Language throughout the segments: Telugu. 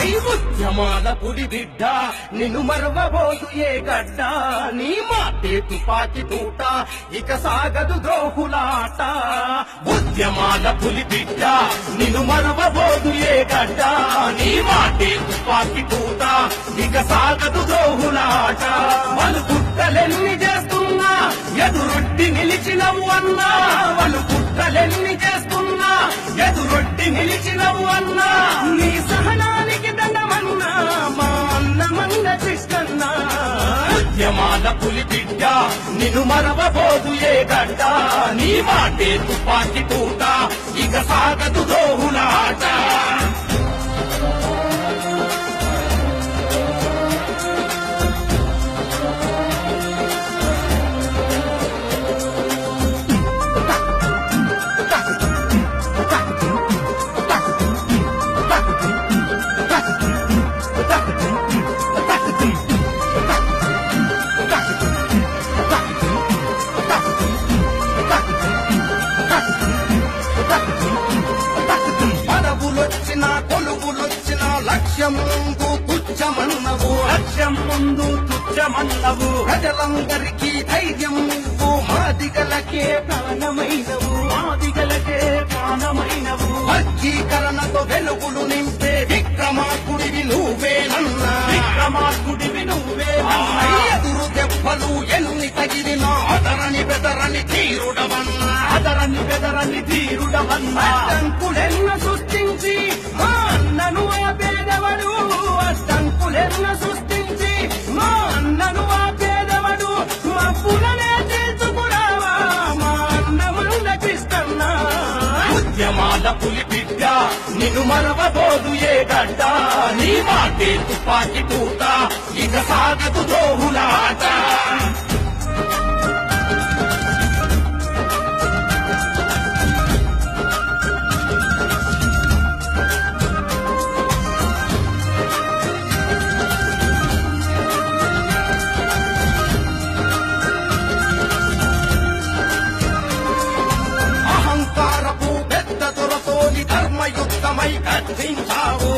ఉద్యమాల పులి బిడ్డ నిన్ను మరవబోదు ఏ గడ్డ నీ మాటే తుపాకి తూట ఇక సాగదు ద్రోహులాట ఉద్యమాల పులి బిడ్డ నిన్ను మరవబోదు ఏ గడ్డ నీ మాటే తుపాకి తూట ఇక సాగదు ద్రోహులాట వాళ్ళు కుట్రలెన్ని చేస్తున్నా ఎదురొడ్డి నిలిచినవు అన్నా వాళ్ళు కుట్రలెన్ని చేస్తున్నా ఎదురొడ్డి నిలిచినవు అన్నా నీ సహనానికి దండమన్నా మా అన్నమన్న కృష్ణన్న ఉద్యమాల పులి బిడ్డ నిన్ను మరవబోదు ఏ గడ్డ నీ మాటే తుపాకి తూట ఇక సాగదు ద్రోహులాట లక్ష్యం ముందు తుచ్చమన్నవు ప్రజలందరికీ ధైర్యం నువ్వు మాదిగలకే ప్రాణమైనవు వర్గీకరణతో వెలుగులు నింపే విక్రమార్కుడివి నువ్వేనన్నా ఎదురు దెబ్బలు ఎన్ని తగిలినా అదరని బెదరని తీరుడవన్నా అడ్డంకులెన్న సృష్టించి మా అన్నను ఆపేదవడు అడ్డంకులెన్న సృష్టించి మా అన్నను ఆపేదవడు మా పులనే తెలుసుకురావా మా అన్నమున్న కృష్ణన్న ఉద్యమాల పులి బిడ్డ నిన్ను మరవబోదు ఏ గడ్డ నీ మాటే తుపాకి తూట ఇక సాగదు ద్రోహులాట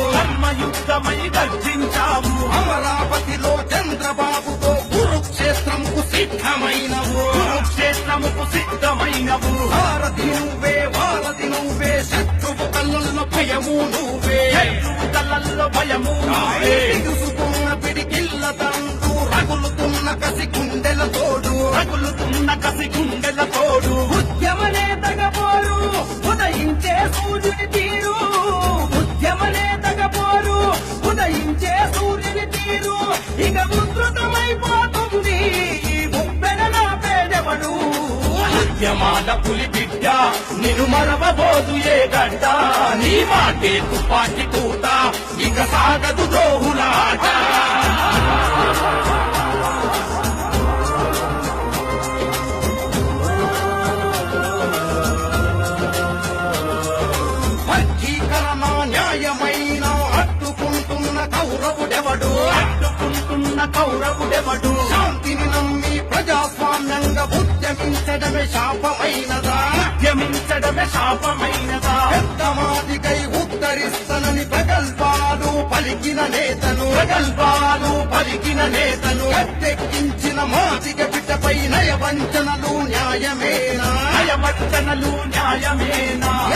ధర్మయుద్ధమై గర్జించావు అమరావతిలో చంద్రబాబుతో కురుక్షేత్రముకు సిద్ధమైనవు వారధి నువ్వే శత్రువు కళ్ళల్లో భయము నువ్వే తెలుసుకున్న పిడికిళ్ళ తండ్రు రగులుతున్న కసి గుండెల తోడు ఉద్యమ నేతగపోరు ఉదయించే సూర్యుని తీరు ఉదయించే సూర్యుని తీరు ఇక ఉధృతమైపోతుంది ముప్పెన నా పేదవడు ఉద్యమాల పులి బిడ్డ నిన్ను మరవబోదు ఏ గడ్డ నీ మాటే తుపాకి తూట ఇక సాగదు ద్రోహులాట కౌరవుడెవడు శాంతిని నమ్మి ప్రజాస్వామ్యంగా ఉద్యమించడమే శాపమైనదా పెద్దమాదికై ఉత్తరిస్తనని ప్రగల్భాలు పలికిన నేతను గట్టెక్కించిన మాదిగ బిడ్డపై నయవంచనలు న్యాయమేనా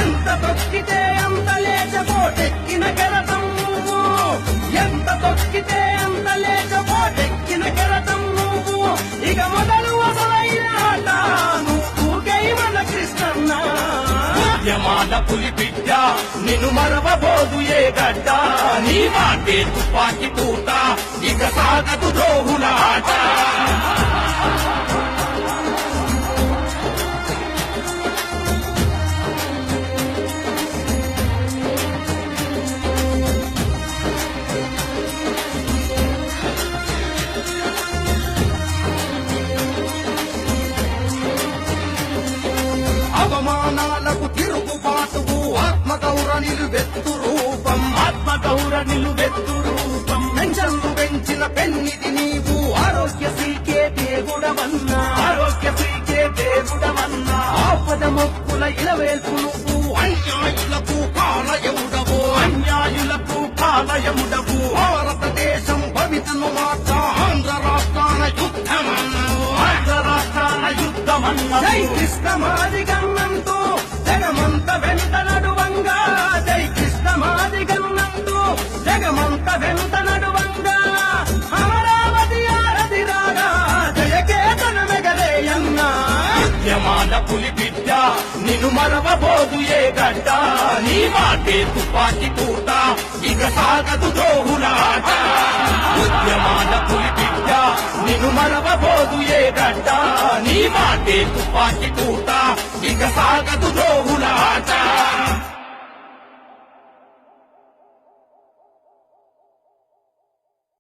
ఎంత తొక్కితే అంత లేచబోటెక్కిన గెలతం నువ్వు ఎంత తొక్కితే అంత లేచబోటెక్కిన గెలతం నువ్వు ఇక మొదలు అసలైన ఆట నువ్వు గైమన కృష్ణన్న ఉద్యమాల పులి బిడ్డ నిన్ను మరవబోదు ఏ గడ్డ నీ మాటే తుపాకి తూట ఇక సాగదు ద్రోహులాట అవమానాలకు తిరుగుబాటువు ఆత్మగౌర నిలువెత్తు రూపం పెన్షన్లు పెంచిన పెన్నిది నీవు ఆరోగ్యశ్రీకే దేవుడవన్నా ఆపద మొక్కుల ఇలవేల్పు నువ్వు అన్యాయులకు కాలయముడవు జై కృష్ణమాది గన్నంతో జగమంత వెంట నడువంగా జై కృష్ణమాది గన్నంతో జగమంత వెంట నడువంగా అమరావతి ఆరతి రాగా జయకేతన మెగలేయన్నా ఉద్యమాల పులి బిడ్డ నిన్ను మరవబోదు ఏ గడ్డ నీ మాటే తుపాకి పూట ఇక సాగదు ద్రోహులాట ఉద్యమాల పులి బిడ్డ నిన్ను మరవబోదు ఏ గడ్డ నీ మాటే తుపాకి పూట ఇక సాగదు ద్రోహులాట